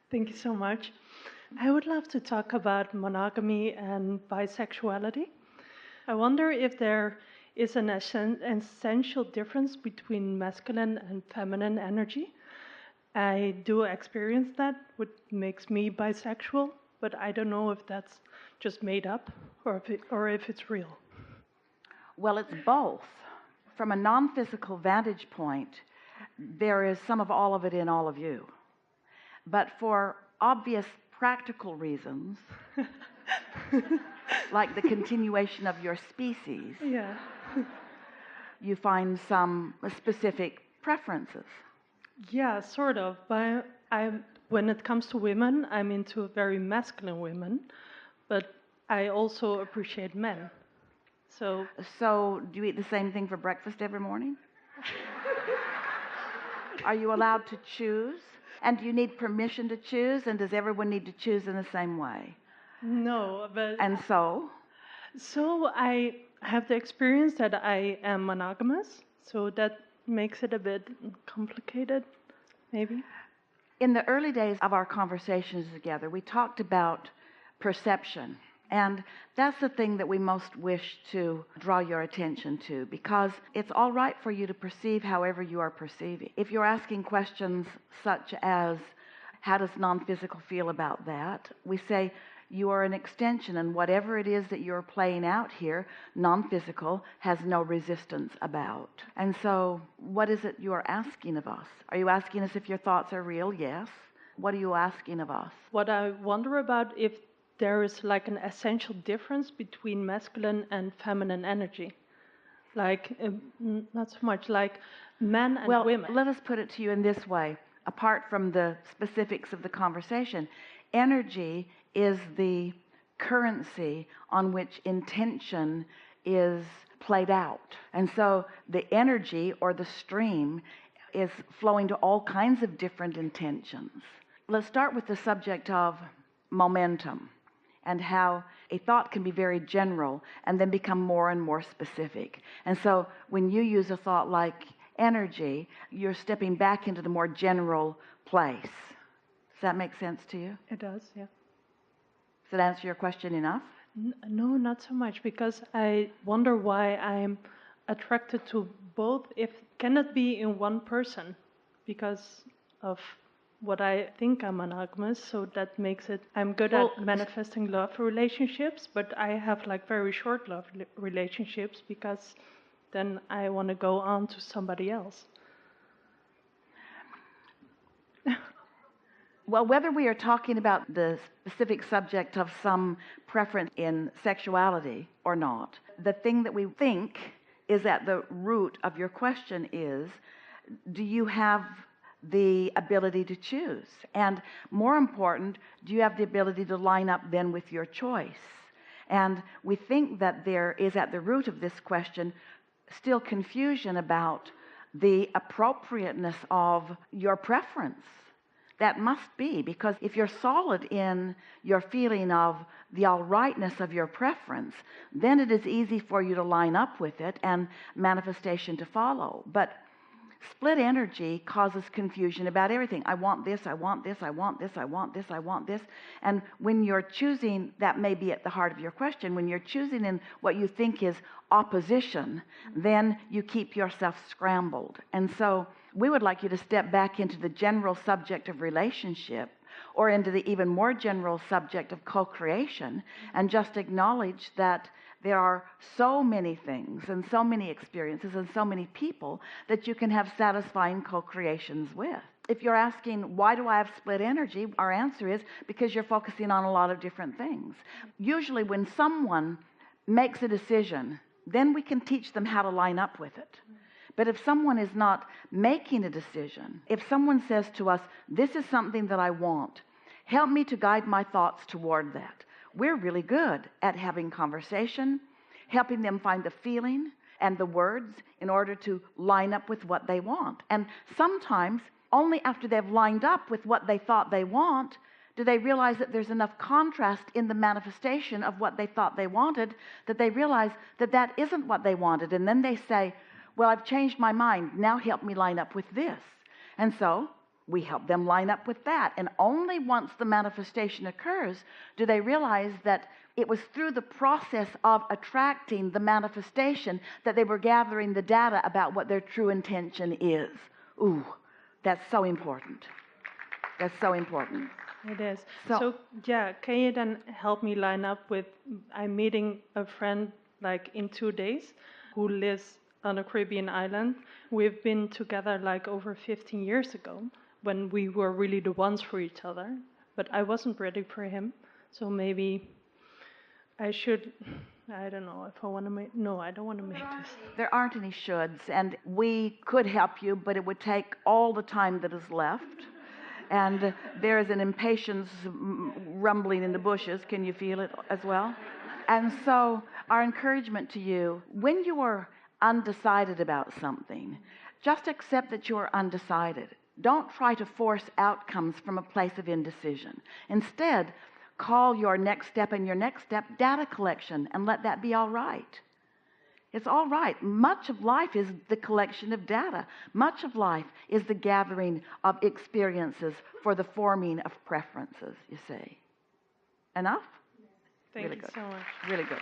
Thank you so much. I would love to talk about monogamy and bisexuality. I wonder if there is an essential difference between masculine and feminine energy. I do experience that, what makes me bisexual, but I don't know if that's just made up or if it's real. Well, it's both. From a non-physical vantage point, there is some of all of it in all of you. But for obvious practical reasons, like the continuation of your species, Yeah. you find some specific preferences. Yeah, sort of. But when it comes to women, I'm into very masculine women, but I also appreciate men. So do you eat the same thing for breakfast every morning? Are you allowed to choose? And do you need permission to choose? And does everyone need to choose in the same way? no, but And so I have the experience that I am monogamous, so that makes it a bit complicated, maybe. in the early days of our conversations together, we talked about perception. And that's the thing that we most wish to draw your attention to, because it's all right for you to perceive however you are perceiving. If you're asking questions such as, how does non-physical feel about that? We say, you are an extension, and whatever it is that you're playing out here, non-physical has no resistance about. And so what is it you are asking of us? Are you asking us if your thoughts are real? Yes. What are you asking of us? What I wonder about if there is like an essential difference between masculine and feminine energy. Like, not so much like men and women. Let us put it to you in this way. Apart from the specifics of the conversation, energy is the currency on which intention is played out. And so the energy or the stream is flowing to all kinds of different intentions. Let's start with the subject of momentum and how a thought can be very general and then become more and more specific. And so when you use a thought like energy, you're stepping back into the more general place. Does that make sense to you? It does, yeah. Does that answer your question enough? No, not so much, because I wonder why I'm attracted to both. Can it be in one person? Because of what I think I'm monogamous, so that makes it, I'm good at manifesting love relationships, but I have like very short love relationships because then I want to go on to somebody else. Well, whether we are talking about the specific subject of some preference in sexuality or not, the thing that we think is at the root of your question is, do you have the ability to choose? And more important, do you have the ability to line up then with your choice? And we think that there is at the root of this question still confusion about the appropriateness of your preference. That must be, because if you're solid in your feeling of the all rightness of your preference, then it is easy for you to line up with it and manifestation to follow. But split energy causes confusion about everything. I want this, I want this, I want this, I want this, I want this. And when you're choosing, that may be at the heart of your question, when you're choosing in what you think is opposition, then you keep yourself scrambled. And so we would like you to step back into the general subject of relationship, or into the even more general subject of co-creation, and just acknowledge that there are so many things and so many experiences and so many people that you can have satisfying co-creations with. If you're asking, why do I have split energy? Our answer is because you're focusing on a lot of different things. Usually when someone makes a decision, then we can teach them how to line up with it. But if someone is not making a decision, if someone says to us, this is something that I want, help me to guide my thoughts toward that. We're really good at having conversation, helping them find the feeling and the words in order to line up with what they want. And sometimes only after they've lined up with what they thought they want do they realize that there's enough contrast in the manifestation of what they thought they wanted that they realize that that isn't what they wanted. And then they say, well, I've changed my mind. Now help me line up with this. And so we help them line up with that. And only once the manifestation occurs do they realize that it was through the process of attracting the manifestation that they were gathering the data about what their true intention is. Ooh, that's so important. That's so important. It is. So yeah, can you then help me line up with, I'm meeting a friend like in 2 days who lives on a Caribbean island. We've been together like over 15 years ago when we were really the ones for each other, but I wasn't ready for him. So maybe I should, I don't know if I want to make, no, I don't want to make this. There aren't any shoulds, and we could help you, but it would take all the time that is left. And there is an impatience rumbling in the bushes. Can you feel it as well? And so our encouragement to you, when you are undecided about something, just accept that you are undecided. Don't try to force outcomes from a place of indecision. Instead, call your next step and your next step data collection, and let that be all right. It's all right. Much of life is the collection of data. Much of life is the gathering of experiences for the forming of preferences, you see. Enough? Thank Really you good. so much. Really good.